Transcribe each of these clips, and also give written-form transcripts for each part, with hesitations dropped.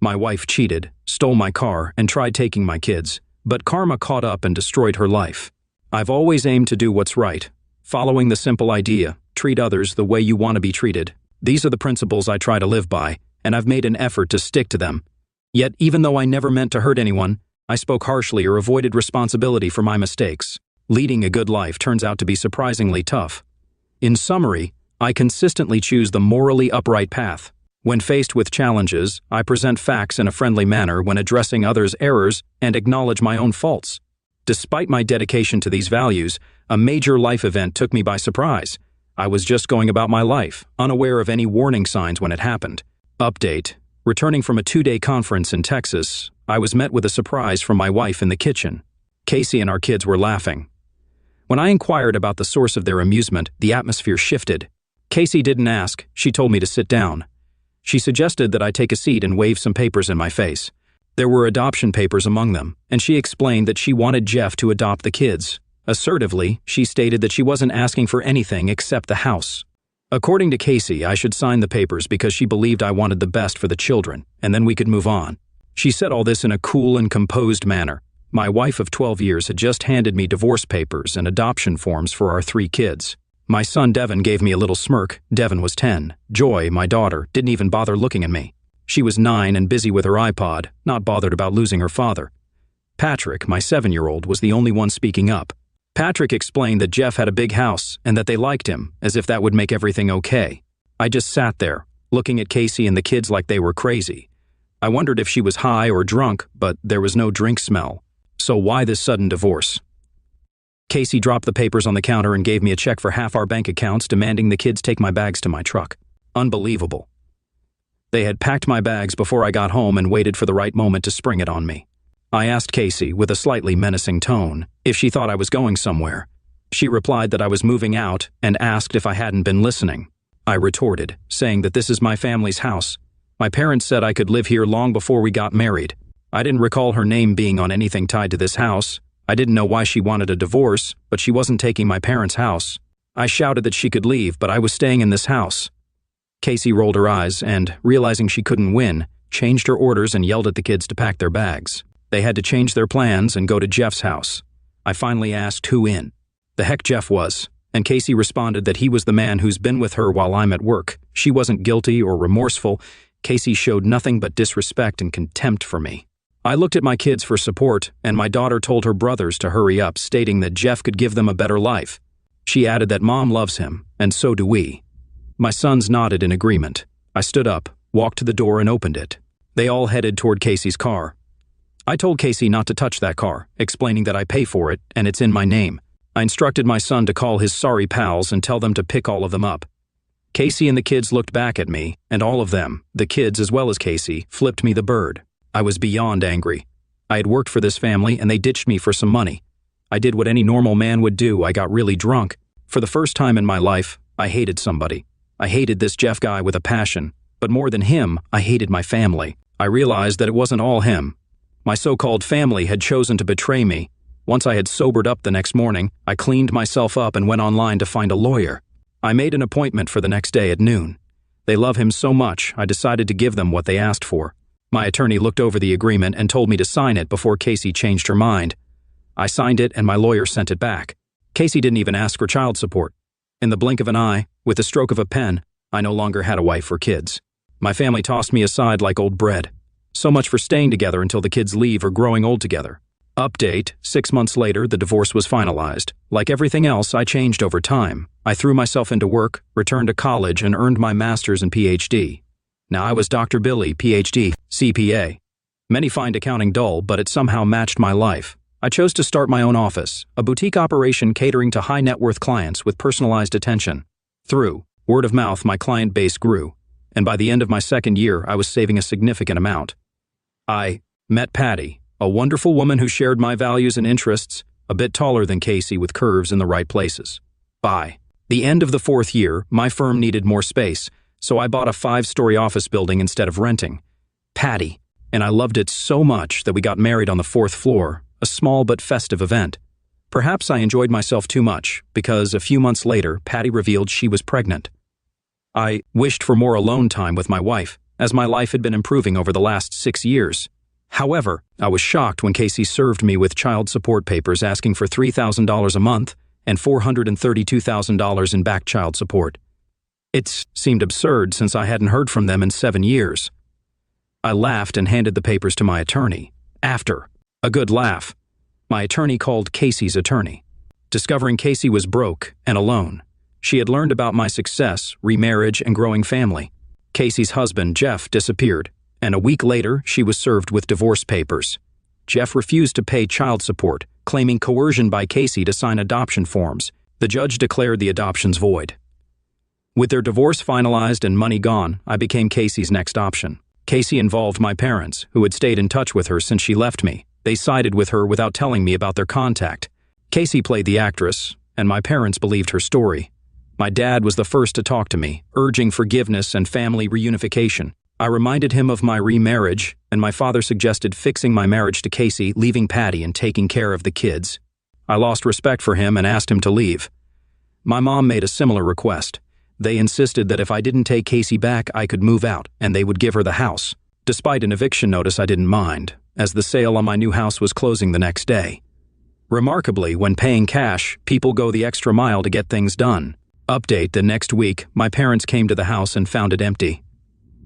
My wife cheated, stole my car, and tried taking my kids, but karma caught up and destroyed her life. I've always aimed to do what's right, following the simple idea, treat others the way you want to be treated. These are the principles I try to live by, and I've made an effort to stick to them. Yet, even though I never meant to hurt anyone, I spoke harshly or avoided responsibility for my mistakes. Leading a good life turns out to be surprisingly tough. In summary, I consistently choose the morally upright path. When faced with challenges, I present facts in a friendly manner when addressing others' errors and acknowledge my own faults. Despite my dedication to these values, a major life event took me by surprise. I was just going about my life, unaware of any warning signs when it happened. Update: returning from a 2-day conference in Texas, I was met with a surprise from my wife in the kitchen. Casey and our kids were laughing. When I inquired about the source of their amusement, the atmosphere shifted. Casey didn't ask, she told me to sit down. She suggested that I take a seat and wave some papers in my face. There were adoption papers among them, and she explained that she wanted Jeff to adopt the kids. Assertively, she stated that she wasn't asking for anything except the house. According to Casey, I should sign the papers because she believed I wanted the best for the children, and then we could move on. She said all this in a cool and composed manner. My wife of 12 years had just handed me divorce papers and adoption forms for our 3 kids. My son Devin gave me a little smirk. Devin was 10. Joy, my daughter, didn't even bother looking at me. She was 9 and busy with her iPod, not bothered about losing her father. Patrick, my 7-year-old, was the only one speaking up. Patrick explained that Jeff had a big house and that they liked him, as if that would make everything okay. I just sat there, looking at Casey and the kids like they were crazy. I wondered if she was high or drunk, but there was no drink smell. So why this sudden divorce? Casey dropped the papers on the counter and gave me a check for half our bank accounts, demanding the kids take my bags to my truck. Unbelievable. They had packed my bags before I got home and waited for the right moment to spring it on me. I asked Casey, with a slightly menacing tone, if she thought I was going somewhere. She replied that I was moving out and asked if I hadn't been listening. I retorted, saying that this is my family's house. My parents said I could live here long before we got married. I didn't recall her name being on anything tied to this house. I didn't know why she wanted a divorce, but she wasn't taking my parents' house. I shouted that she could leave, but I was staying in this house. Casey rolled her eyes and, realizing she couldn't win, changed her orders and yelled at the kids to pack their bags. They had to change their plans and go to Jeff's house. I finally asked who in. The heck Jeff was, and Casey responded that he was the man who's been with her while I'm at work. She wasn't guilty or remorseful. Casey showed nothing but disrespect and contempt for me. I looked at my kids for support, and my daughter told her brothers to hurry up, stating that Jeff could give them a better life. She added that Mom loves him, and so do we. My sons nodded in agreement. I stood up, walked to the door, and opened it. They all headed toward Casey's car. I told Casey not to touch that car, explaining that I pay for it, and it's in my name. I instructed my son to call his sorry pals and tell them to pick all of them up. Casey and the kids looked back at me, and all of them, the kids as well as Casey, flipped me the bird. I was beyond angry. I had worked for this family and they ditched me for some money. I did what any normal man would do. I got really drunk. For the first time in my life, I hated somebody. I hated this Jeff guy with a passion, but more than him, I hated my family. I realized that it wasn't all him. My so-called family had chosen to betray me. Once I had sobered up the next morning, I cleaned myself up and went online to find a lawyer. I made an appointment for the next day at noon. They love him so much, I decided to give them what they asked for. My attorney looked over the agreement and told me to sign it before Casey changed her mind. I signed it and my lawyer sent it back. Casey didn't even ask for child support. In the blink of an eye, with the stroke of a pen, I no longer had a wife or kids. My family tossed me aside like old bread. So much for staying together until the kids leave or growing old together. Update: 6 months later, the divorce was finalized. Like everything else, I changed over time. I threw myself into work, returned to college, and earned my master's and PhD. Now I was Dr. Billy, PhD, CPA. Many find accounting dull, but it somehow matched my life. I chose to start my own office, a boutique operation catering to high-net-worth clients with personalized attention. Through word of mouth, my client base grew, and by the end of my 2nd year, I was saving a significant amount. I met Patty, a wonderful woman who shared my values and interests, a bit taller than Casey with curves in the right places. By the end of the 4th year, my firm needed more space, so I bought a 5-story office building instead of renting. Patty, and I loved it so much that we got married on the 4th floor, a small but festive event. Perhaps I enjoyed myself too much, because a few months later, Patty revealed she was pregnant. I wished for more alone time with my wife, as my life had been improving over the last 6 years. However, I was shocked when Casey served me with child support papers asking for $3,000 a month and $432,000 in back child support. It seemed absurd since I hadn't heard from them in 7 years. I laughed and handed the papers to my attorney. After a good laugh, my attorney called Casey's attorney. Discovering Casey was broke and alone, she had learned about my success, remarriage, and growing family. Casey's husband, Jeff, disappeared, and a week later, she was served with divorce papers. Jeff refused to pay child support, claiming coercion by Casey to sign adoption forms. The judge declared the adoptions void. With their divorce finalized and money gone, I became Casey's next option. Casey involved my parents, who had stayed in touch with her since she left me. They sided with her without telling me about their contact. Casey played the actress, and my parents believed her story. My dad was the first to talk to me, urging forgiveness and family reunification. I reminded him of my remarriage, and my father suggested fixing my marriage to Casey, leaving Patty, and taking care of the kids. I lost respect for him and asked him to leave. My mom made a similar request. They insisted that if I didn't take Casey back, I could move out, and they would give her the house. Despite an eviction notice, I didn't mind, as the sale on my new house was closing the next day. Remarkably, when paying cash, people go the extra mile to get things done. Update: the next week, my parents came to the house and found it empty.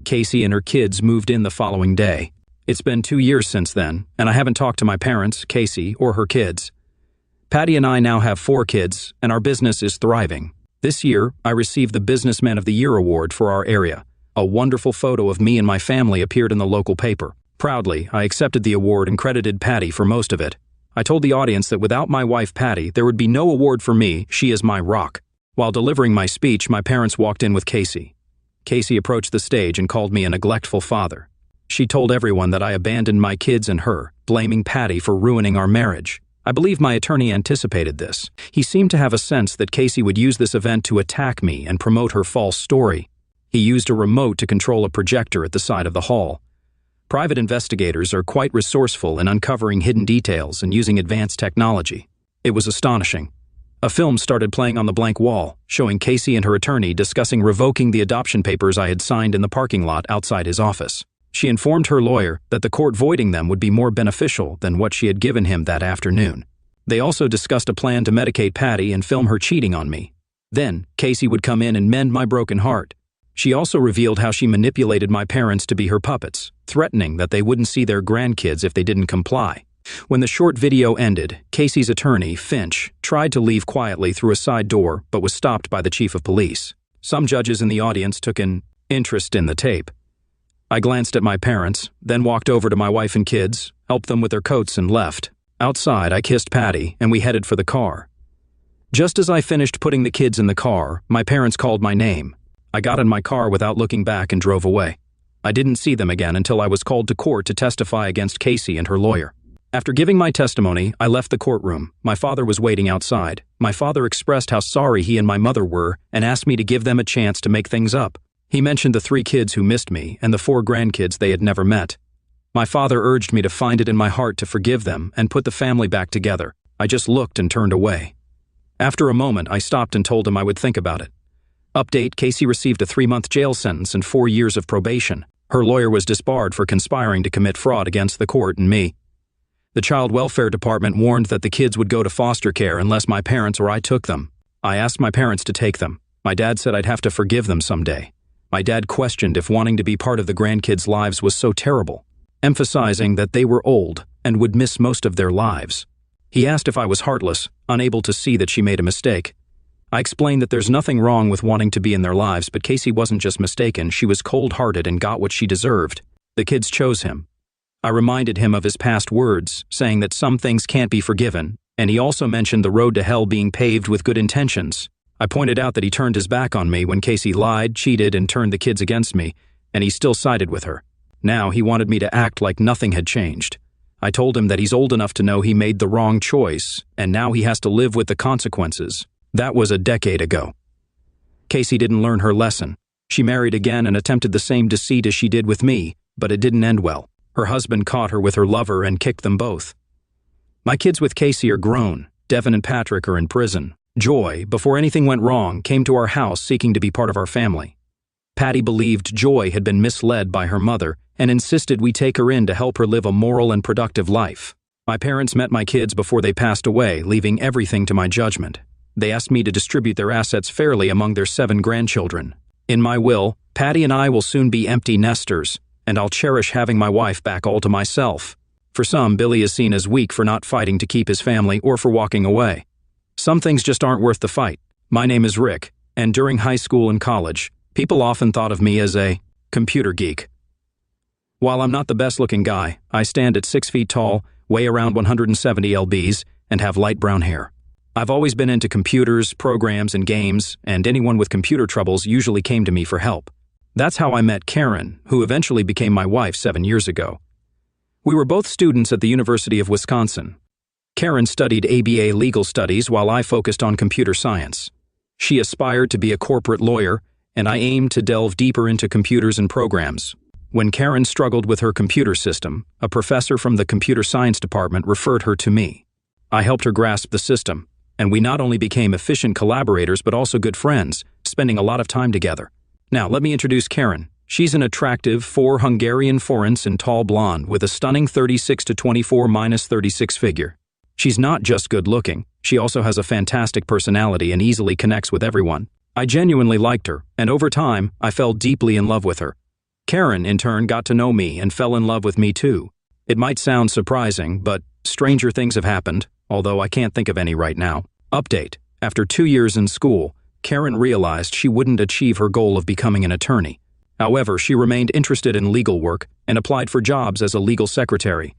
Casey and her kids moved in the following day. It's been 2 years since then, and I haven't talked to my parents, Casey, or her kids. Patty and I now have 4 kids, and our business is thriving. This year, I received the Businessman of the Year award for our area. A wonderful photo of me and my family appeared in the local paper. Proudly, I accepted the award and credited Patty for most of it. I told the audience that without my wife Patty, there would be no award for me. She is my rock. While delivering my speech, my parents walked in with Casey. Casey approached the stage and called me a neglectful father. She told everyone that I abandoned my kids and her, blaming Patty for ruining our marriage. I believe my attorney anticipated this. He seemed to have a sense that Casey would use this event to attack me and promote her false story. He used a remote to control a projector at the side of the hall. Private investigators are quite resourceful in uncovering hidden details and using advanced technology. It was astonishing. A film started playing on the blank wall, showing Casey and her attorney discussing revoking the adoption papers I had signed in the parking lot outside his office. She informed her lawyer that the court voiding them would be more beneficial than what she had given him that afternoon. They also discussed a plan to medicate Patty and film her cheating on me. Then, Casey would come in and mend my broken heart. She also revealed how she manipulated my parents to be her puppets, threatening that they wouldn't see their grandkids if they didn't comply. When the short video ended, Casey's attorney, Finch, tried to leave quietly through a side door but was stopped by the chief of police. Some judges in the audience took an interest in the tape. I glanced at my parents, then walked over to my wife and kids, helped them with their coats, and left. Outside, I kissed Patty, and we headed for the car. Just as I finished putting the kids in the car, my parents called my name. I got in my car without looking back and drove away. I didn't see them again until I was called to court to testify against Casey and her lawyer. After giving my testimony, I left the courtroom. My father was waiting outside. My father expressed how sorry he and my mother were and asked me to give them a chance to make things up. He mentioned the 3 kids who missed me and the 4 grandkids they had never met. My father urged me to find it in my heart to forgive them and put the family back together. I just looked and turned away. After a moment, I stopped and told him I would think about it. Update: Casey received a 3-month jail sentence and 4 years of probation. Her lawyer was disbarred for conspiring to commit fraud against the court and me. The Child Welfare Department warned that the kids would go to foster care unless my parents or I took them. I asked my parents to take them. My dad said I'd have to forgive them someday. My dad questioned if wanting to be part of the grandkids' lives was so terrible, emphasizing that they were old and would miss most of their lives. He asked if I was heartless, unable to see that she made a mistake. I explained that there's nothing wrong with wanting to be in their lives, but Casey wasn't just mistaken, she was cold-hearted and got what she deserved. The kids chose him. I reminded him of his past words, saying that some things can't be forgiven, and he also mentioned the road to hell being paved with good intentions. I pointed out that he turned his back on me when Casey lied, cheated, and turned the kids against me, and he still sided with her. Now he wanted me to act like nothing had changed. I told him that he's old enough to know he made the wrong choice, and now he has to live with the consequences. That was a decade ago. Casey didn't learn her lesson. She married again and attempted the same deceit as she did with me, but it didn't end well. Her husband caught her with her lover and kicked them both. My kids with Casey are grown. Devin and Patrick are in prison. Joy, before anything went wrong, came to our house seeking to be part of our family. Patty believed Joy had been misled by her mother and insisted we take her in to help her live a moral and productive life. My parents met my kids before they passed away, leaving everything to my judgment. They asked me to distribute their assets fairly among their 7 grandchildren. In my will, Patty and I will soon be empty nesters, and I'll cherish having my wife back all to myself. For some, Billy is seen as weak for not fighting to keep his family or for walking away. Some things just aren't worth the fight. My name is Rick, and during high school and college, people often thought of me as a computer geek. While I'm not the best-looking guy, I stand at 6 feet tall, weigh around 170 lbs, and have light brown hair. I've always been into computers, programs, and games, and anyone with computer troubles usually came to me for help. That's how I met Karen, who eventually became my wife 7 years ago. We were both students at the University of Wisconsin. Karen studied ABA legal studies while I focused on computer science. She aspired to be a corporate lawyer, and I aimed to delve deeper into computers and programs. When Karen struggled with her computer system, a professor from the computer science department referred her to me. I helped her grasp the system, and we not only became efficient collaborators but also good friends, spending a lot of time together. Now, let me introduce Karen. She's an attractive 4 Hungarian forints and tall blonde with a stunning 36 to 24-36 figure. She's not just good-looking, she also has a fantastic personality and easily connects with everyone. I genuinely liked her, and over time, I fell deeply in love with her. Karen, in turn, got to know me and fell in love with me too. It might sound surprising, but stranger things have happened, although I can't think of any right now. Update: after 2 years in school, Karen realized she wouldn't achieve her goal of becoming an attorney. However, she remained interested in legal work and applied for jobs as a legal secretary.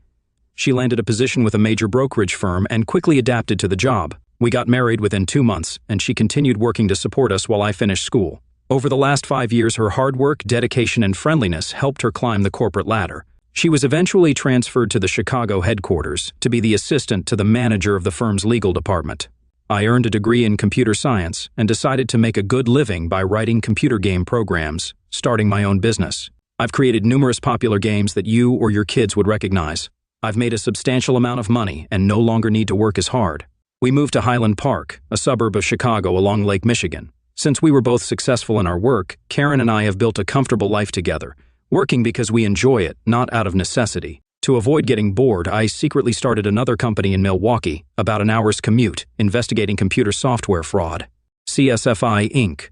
She landed a position with a major brokerage firm and quickly adapted to the job. We got married within 2 months, and she continued working to support us while I finished school. Over the last 5 years, her hard work, dedication, and friendliness helped her climb the corporate ladder. She was eventually transferred to the Chicago headquarters to be the assistant to the manager of the firm's legal department. I earned a degree in computer science and decided to make a good living by writing computer game programs, starting my own business. I've created numerous popular games that you or your kids would recognize. I've made a substantial amount of money and no longer need to work as hard. We moved to Highland Park, a suburb of Chicago along Lake Michigan. Since we were both successful in our work, Karen and I have built a comfortable life together, working because we enjoy it, not out of necessity. To avoid getting bored, I secretly started another company in Milwaukee, about an hour's commute, investigating computer software fraud. CSFI Inc.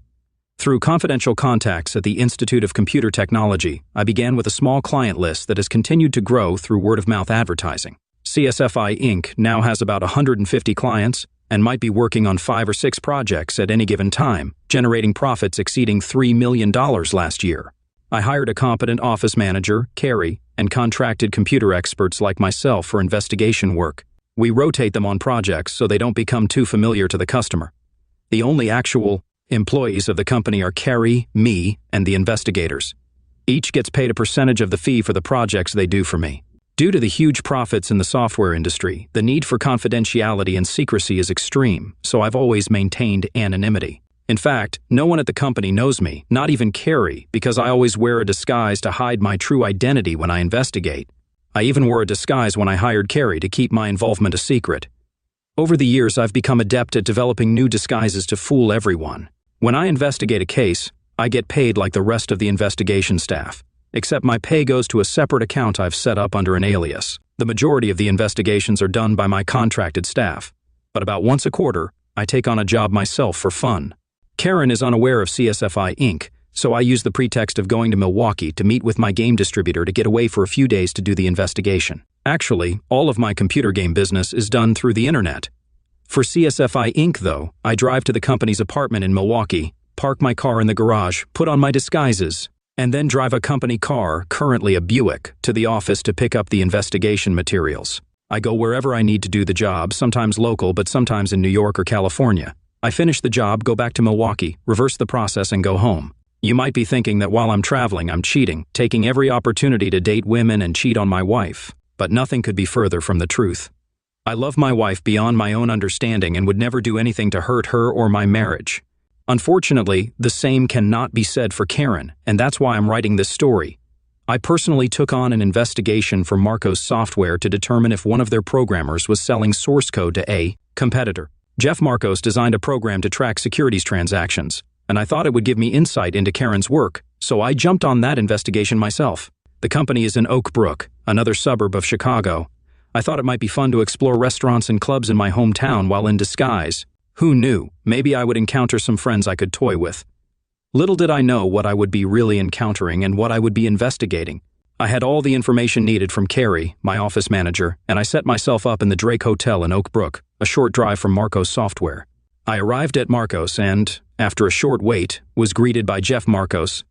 Through confidential contacts at the Institute of Computer Technology, I began with a small client list that has continued to grow through word-of-mouth advertising. CSFI Inc. now has about 150 clients and might be working on 5 or 6 projects at any given time, generating profits exceeding $3 million last year. I hired a competent office manager, Carrie, and contracted computer experts like myself for investigation work. We rotate them on projects so they don't become too familiar to the customer. The only actual employees of the company are Carrie, me, and the investigators. Each gets paid a percentage of the fee for the projects they do for me. Due to the huge profits in the software industry, the need for confidentiality and secrecy is extreme, so I've always maintained anonymity. In fact, no one at the company knows me, not even Carrie, because I always wear a disguise to hide my true identity when I investigate. I even wore a disguise when I hired Carrie to keep my involvement a secret. Over the years, I've become adept at developing new disguises to fool everyone. When I investigate a case, I get paid like the rest of the investigation staff, except my pay goes to a separate account I've set up under an alias. The majority of the investigations are done by my contracted staff, but about once a quarter, I take on a job myself for fun. Karen is unaware of CSFI Inc., so I use the pretext of going to Milwaukee to meet with my game distributor to get away for a few days to do the investigation. Actually, all of my computer game business is done through the internet. For CSFI Inc., though, I drive to the company's apartment in Milwaukee, park my car in the garage, put on my disguises, and then drive a company car, currently a Buick, to the office to pick up the investigation materials. I go wherever I need to do the job, sometimes local but sometimes in New York or California. I finish the job, go back to Milwaukee, reverse the process, and go home. You might be thinking that while I'm traveling, I'm cheating, taking every opportunity to date women and cheat on my wife. But nothing could be further from the truth. I love my wife beyond my own understanding and would never do anything to hurt her or my marriage. Unfortunately, the same cannot be said for Karen, and that's why I'm writing this story. I personally took on an investigation for Marcos Software to determine if one of their programmers was selling source code to a competitor. Jeff Marcos designed a program to track securities transactions, and I thought it would give me insight into Karen's work, so I jumped on that investigation myself. The company is in Oak Brook, another suburb of Chicago. I thought it might be fun to explore restaurants and clubs in my hometown while in disguise. Who knew? Maybe I would encounter some friends I could toy with. Little did I know what I would be really encountering and what I would be investigating. I had all the information needed from Carrie, my office manager, and I set myself up in the Drake Hotel in Oak Brook, a short drive from Marcos Software. I arrived at Marcos and, after a short wait, was greeted by Jeff Marcos.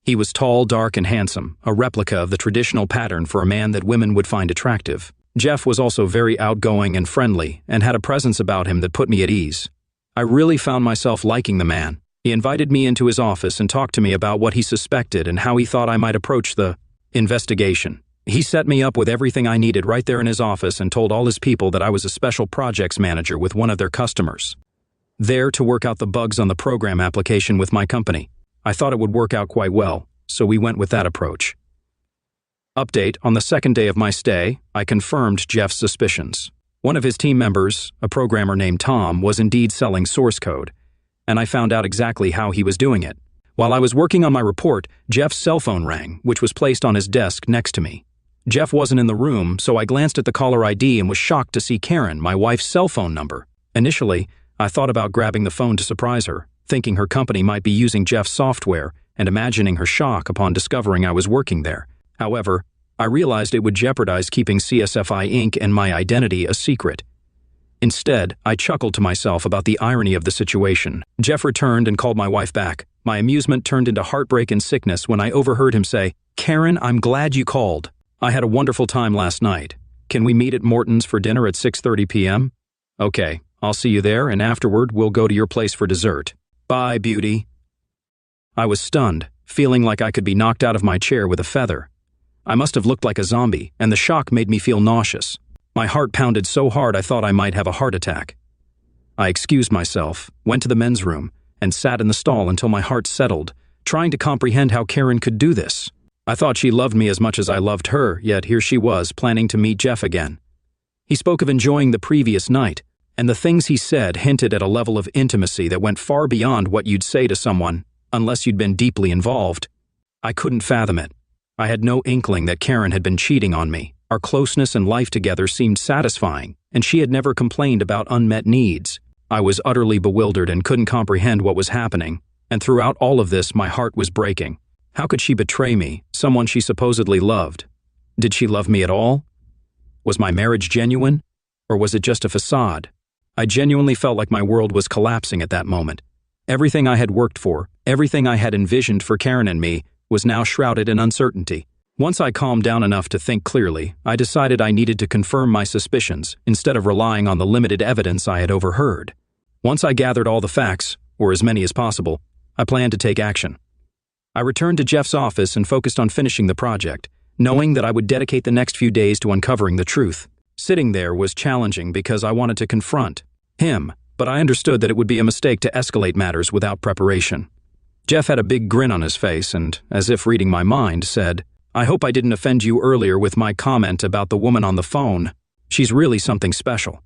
He was tall, dark, and handsome, a replica of the traditional pattern for a man that women would find attractive. Jeff was also very outgoing and friendly and had a presence about him that put me at ease. I really found myself liking the man. He invited me into his office and talked to me about what he suspected and how he thought I might approach the investigation. He set me up with everything I needed right there in his office and told all his people that I was a special projects manager with one of their customers, there to work out the bugs on the program application with my company. I thought it would work out quite well, so we went with that approach. Update: on the second day of my stay, I confirmed Jeff's suspicions. One of his team members, a programmer named Tom, was indeed selling source code, and I found out exactly how he was doing it. While I was working on my report, Jeff's cell phone rang, which was placed on his desk next to me. Jeff wasn't in the room, so I glanced at the caller ID and was shocked to see Karen, my wife's cell phone number. Initially, I thought about grabbing the phone to surprise her, thinking her company might be using Jeff's software and imagining her shock upon discovering I was working there. However, I realized it would jeopardize keeping CSFI Inc. and my identity a secret. Instead, I chuckled to myself about the irony of the situation. Jeff returned and called my wife back. My amusement turned into heartbreak and sickness when I overheard him say, "Karen, I'm glad you called. I had a wonderful time last night. Can we meet at Morton's for dinner at 6:30 p.m.? Okay, I'll see you there, and afterward we'll go to your place for dessert. Bye, beauty." I was stunned, feeling like I could be knocked out of my chair with a feather. I must have looked like a zombie, and the shock made me feel nauseous. My heart pounded so hard I thought I might have a heart attack. I excused myself, went to the men's room, and sat in the stall until my heart settled, trying to comprehend how Karen could do this. I thought she loved me as much as I loved her, yet here she was, planning to meet Jeff again. He spoke of enjoying the previous night, and the things he said hinted at a level of intimacy that went far beyond what you'd say to someone, unless you'd been deeply involved. I couldn't fathom it. I had no inkling that Karen had been cheating on me. Our closeness and life together seemed satisfying, and she had never complained about unmet needs. I was utterly bewildered and couldn't comprehend what was happening, and throughout all of this my heart was breaking. How could she betray me, someone she supposedly loved? Did she love me at all? Was my marriage genuine, or was it just a facade? I genuinely felt like my world was collapsing at that moment. Everything I had worked for, everything I had envisioned for Karen and me, was now shrouded in uncertainty. Once I calmed down enough to think clearly, I decided I needed to confirm my suspicions instead of relying on the limited evidence I had overheard. Once I gathered all the facts, or as many as possible, I planned to take action. I returned to Jeff's office and focused on finishing the project, knowing that I would dedicate the next few days to uncovering the truth. Sitting there was challenging because I wanted to confront him, but I understood that it would be a mistake to escalate matters without preparation. Jeff had a big grin on his face and, as if reading my mind, said, "I hope I didn't offend you earlier with my comment about the woman on the phone. She's really something special.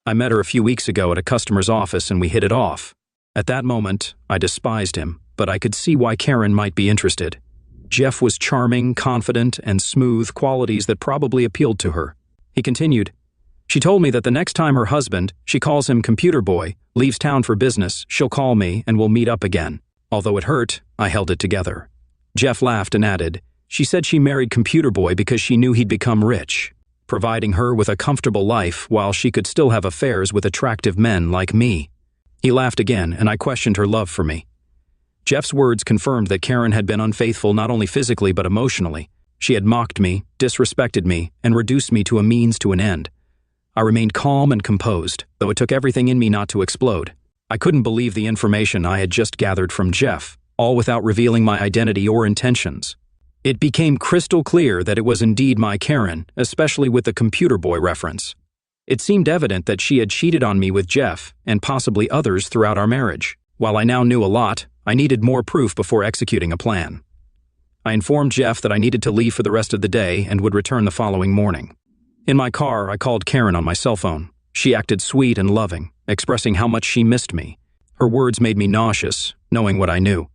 I met her a few weeks ago at a customer's office and we hit it off. At that moment, I despised him, but I could see why Karen might be interested. Jeff was charming, confident, and smooth, qualities that probably appealed to her." He continued, "She told me that the next time her husband, she calls him Computer Boy, leaves town for business, she'll call me and we'll meet up again." Although it hurt, I held it together. Jeff laughed and added, "She said she married Computer Boy because she knew he'd become rich, providing her with a comfortable life while she could still have affairs with attractive men like me." He laughed again, and I questioned her love for me. Jeff's words confirmed that Karen had been unfaithful not only physically but emotionally. She had mocked me, disrespected me, and reduced me to a means to an end. I remained calm and composed, though it took everything in me not to explode. I couldn't believe the information I had just gathered from Jeff, all without revealing my identity or intentions. It became crystal clear that it was indeed my Karen, especially with the Computer Boy reference. It seemed evident that she had cheated on me with Jeff and possibly others throughout our marriage. While I now knew a lot, I needed more proof before executing a plan. I informed Jeff that I needed to leave for the rest of the day and would return the following morning. In my car, I called Karen on my cell phone. She acted sweet and loving, expressing how much she missed me. Her words made me nauseous, knowing what I knew.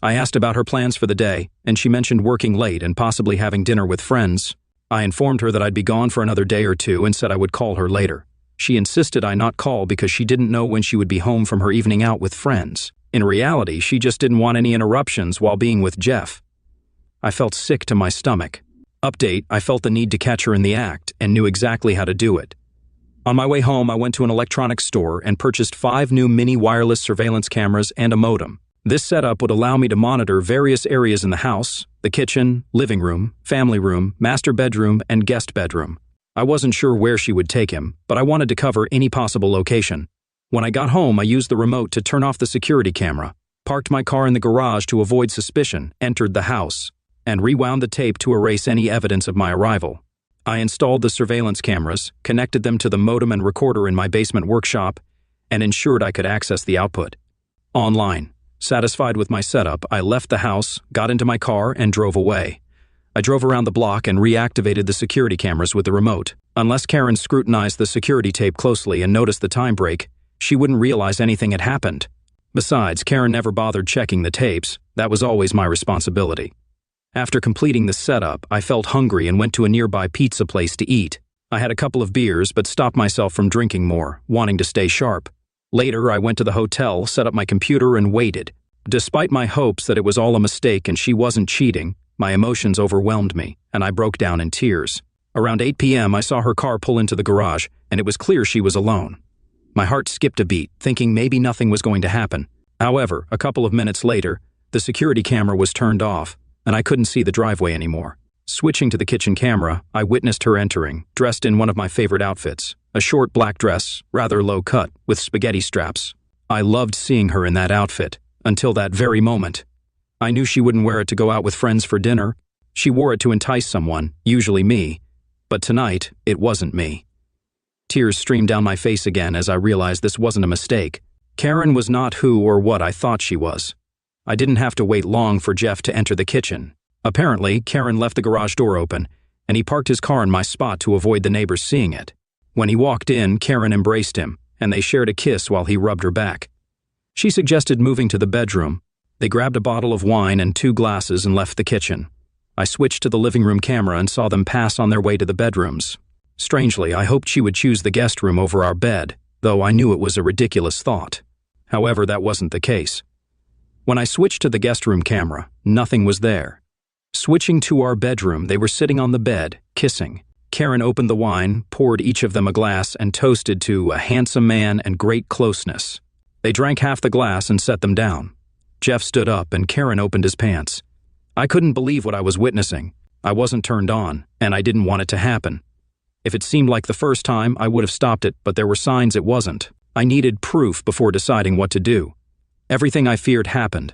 I asked about her plans for the day, and she mentioned working late and possibly having dinner with friends. I informed her that I'd be gone for another day or two and said I would call her later. She insisted I not call because she didn't know when she would be home from her evening out with friends. In reality, she just didn't want any interruptions while being with Jeff. I felt sick to my stomach. Update, I felt the need to catch her in the act and knew exactly how to do it. On my way home, I went to an electronics store and purchased 5 new mini wireless surveillance cameras and a modem. This setup would allow me to monitor various areas in the house: the kitchen, living room, family room, master bedroom, and guest bedroom. I wasn't sure where she would take him, but I wanted to cover any possible location. When I got home, I used the remote to turn off the security camera, parked my car in the garage to avoid suspicion, entered the house, and rewound the tape to erase any evidence of my arrival. I installed the surveillance cameras, connected them to the modem and recorder in my basement workshop, and ensured I could access the output. Online. Satisfied with my setup, I left the house, got into my car, and drove away. I drove around the block and reactivated the security cameras with the remote. Unless Karen scrutinized the security tape closely and noticed the time break, she wouldn't realize anything had happened. Besides, Karen never bothered checking the tapes. That was always my responsibility. After completing the setup, I felt hungry and went to a nearby pizza place to eat. I had a couple of beers but stopped myself from drinking more, wanting to stay sharp. Later, I went to the hotel, set up my computer, and waited. Despite my hopes that it was all a mistake and she wasn't cheating, my emotions overwhelmed me, and I broke down in tears. Around 8 p.m., I saw her car pull into the garage, and it was clear she was alone. My heart skipped a beat, thinking maybe nothing was going to happen. However, a couple of minutes later, the security camera was turned off, and I couldn't see the driveway anymore. Switching to the kitchen camera, I witnessed her entering, dressed in one of my favorite outfits, a short black dress, rather low cut, with spaghetti straps. I loved seeing her in that outfit, until that very moment. I knew she wouldn't wear it to go out with friends for dinner. She wore it to entice someone, usually me. But tonight, it wasn't me. Tears streamed down my face again as I realized this wasn't a mistake. Karen was not who or what I thought she was. I didn't have to wait long for Jeff to enter the kitchen. Apparently, Karen left the garage door open, and he parked his car in my spot to avoid the neighbors seeing it. When he walked in, Karen embraced him, and they shared a kiss while he rubbed her back. She suggested moving to the bedroom. They grabbed a bottle of wine and 2 glasses and left the kitchen. I switched to the living room camera and saw them pass on their way to the bedrooms. Strangely, I hoped she would choose the guest room over our bed, though I knew it was a ridiculous thought. However, that wasn't the case. When I switched to the guest room camera, nothing was there. Switching to our bedroom, they were sitting on the bed, kissing. Karen opened the wine, poured each of them a glass, and toasted to a handsome man and great closeness. They drank half the glass and set them down. Jeff stood up and Karen opened his pants. I couldn't believe what I was witnessing. I wasn't turned on, and I didn't want it to happen. If it seemed like the first time, I would have stopped it, but there were signs it wasn't. I needed proof before deciding what to do. Everything I feared happened.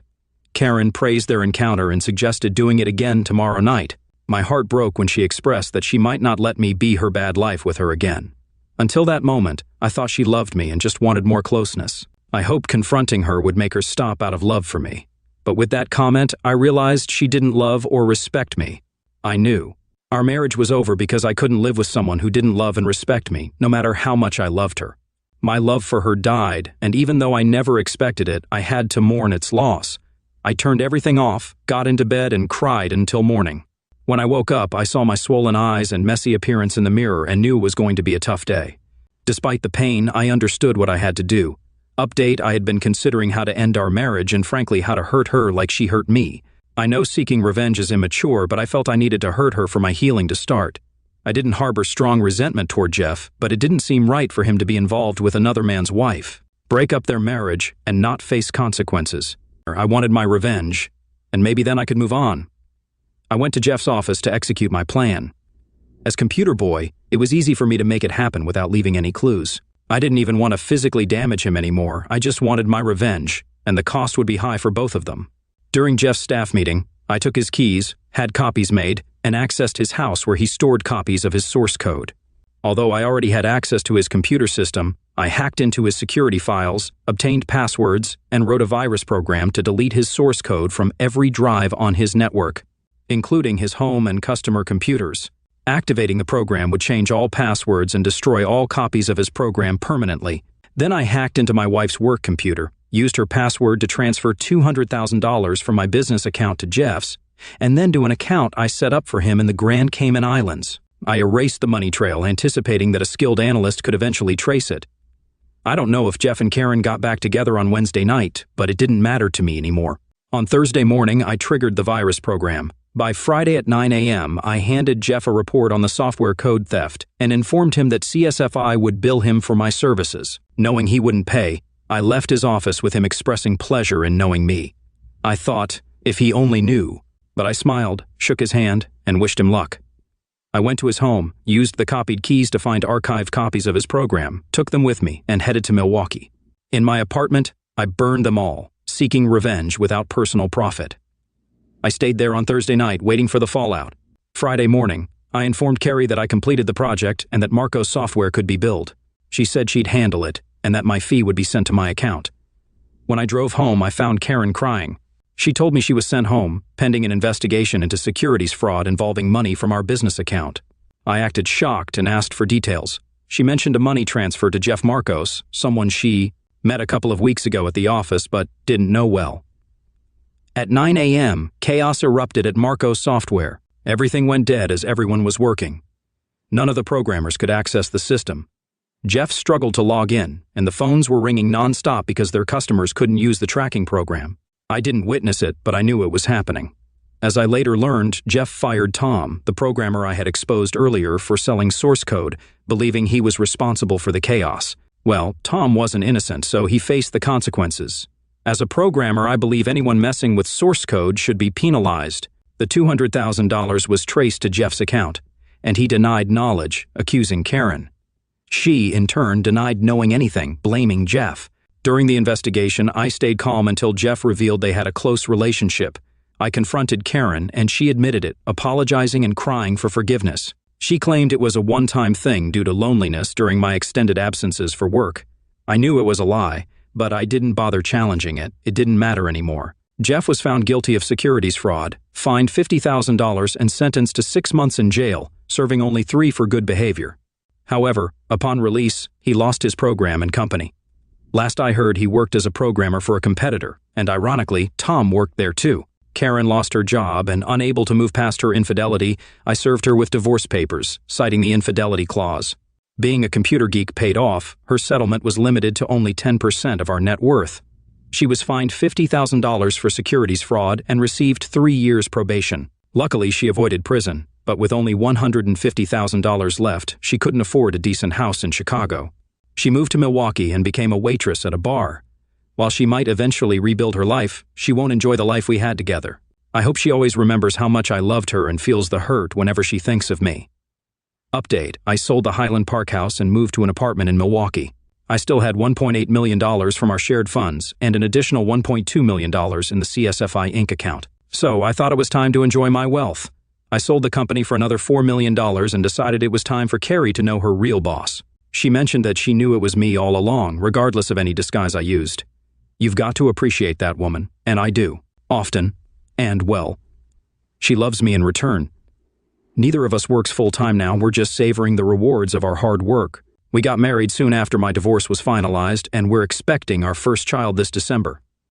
Karen praised their encounter and suggested doing it again tomorrow night. My heart broke when she expressed that she might not let me be her bad life with her again. Until that moment, I thought she loved me and just wanted more closeness. I hoped confronting her would make her stop out of love for me. But with that comment, I realized she didn't love or respect me. I knew. Our marriage was over because I couldn't live with someone who didn't love and respect me, no matter how much I loved her. My love for her died, and even though I never expected it, I had to mourn its loss. I turned everything off, got into bed, and cried until morning. When I woke up, I saw my swollen eyes and messy appearance in the mirror and knew it was going to be a tough day. Despite the pain, I understood what I had to do. Update, I had been considering how to end our marriage and frankly how to hurt her like she hurt me. I know seeking revenge is immature, but I felt I needed to hurt her for my healing to start. I didn't harbor strong resentment toward Jeff, but it didn't seem right for him to be involved with another man's wife, break up their marriage, and not face consequences. I wanted my revenge, and maybe then I could move on. I went to Jeff's office to execute my plan. As computer boy, it was easy for me to make it happen without leaving any clues. I didn't even want to physically damage him anymore. I just wanted my revenge, and the cost would be high for both of them. During Jeff's staff meeting, I took his keys, had copies made, and accessed his house where he stored copies of his source code. Although I already had access to his computer system, I hacked into his security files, obtained passwords, and wrote a virus program to delete his source code from every drive on his network, including his home and customer computers. Activating the program would change all passwords and destroy all copies of his program permanently. Then I hacked into my wife's work computer, used her password to transfer $200,000 from my business account to Jeff's, and then to an account I set up for him in the Grand Cayman Islands. I erased the money trail, anticipating that a skilled analyst could eventually trace it. I don't know if Jeff and Karen got back together on Wednesday night, but it didn't matter to me anymore. On Thursday morning, I triggered the virus program. By Friday at 9 a.m., I handed Jeff a report on the software code theft and informed him that CSFI would bill him for my services. Knowing he wouldn't pay, I left his office with him expressing pleasure in knowing me. I thought, if he only knew, but I smiled, shook his hand, and wished him luck. I went to his home, used the copied keys to find archived copies of his program, took them with me, and headed to Milwaukee. In my apartment, I burned them all, seeking revenge without personal profit. I stayed there on Thursday night, waiting for the fallout. Friday morning, I informed Carrie that I completed the project and that Marcos software could be billed. She said she'd handle it and that my fee would be sent to my account. When I drove home, I found Karen crying. She told me she was sent home, pending an investigation into securities fraud involving money from our business account. I acted shocked and asked for details. She mentioned a money transfer to Jeff Marcos, someone she met a couple of weeks ago at the office but didn't know well. At 9 a.m., chaos erupted at Marcos Software. Everything went dead as everyone was working. None of the programmers could access the system. Jeff struggled to log in, and the phones were ringing nonstop because their customers couldn't use the tracking program. I didn't witness it, but I knew it was happening. As I later learned, Jeff fired Tom, the programmer I had exposed earlier, for selling source code, believing he was responsible for the chaos. Well, Tom wasn't innocent, so he faced the consequences. As a programmer, I believe anyone messing with source code should be penalized. The $200,000 was traced to Jeff's account, and he denied knowledge, accusing Karen. She, in turn, denied knowing anything, blaming Jeff. During the investigation, I stayed calm until Jeff revealed they had a close relationship. I confronted Karen, and she admitted it, apologizing and crying for forgiveness. She claimed it was a one-time thing due to loneliness during my extended absences for work. I knew it was a lie, but I didn't bother challenging it. It didn't matter anymore. Jeff was found guilty of securities fraud, fined $50,000, and sentenced to 6 months in jail, serving only 3 for good behavior. However, upon release, he lost his program and company. Last I heard, he worked as a programmer for a competitor, and ironically, Tom worked there too. Karen lost her job, and unable to move past her infidelity, I served her with divorce papers, citing the infidelity clause. Being a computer geek paid off, her settlement was limited to only 10% of our net worth. She was fined $50,000 for securities fraud and received 3 years probation. Luckily, she avoided prison, but with only $150,000 left, she couldn't afford a decent house in Chicago. She moved to Milwaukee and became a waitress at a bar. While she might eventually rebuild her life, she won't enjoy the life we had together. I hope she always remembers how much I loved her and feels the hurt whenever she thinks of me. Update: I sold the Highland Park house and moved to an apartment in Milwaukee. I still had $1.8 million from our shared funds and an additional $1.2 million in the CSFI Inc. account. So I thought it was time to enjoy my wealth. I sold the company for another $4 million and decided it was time for Carrie to know her real boss. She mentioned that she knew it was me all along, regardless of any disguise I used. You've got to appreciate that woman, and I do, often, and well. She loves me in return. Neither of us works full-time now, we're just savoring the rewards of our hard work. We got married soon after my divorce was finalized, and we're expecting our first child this December.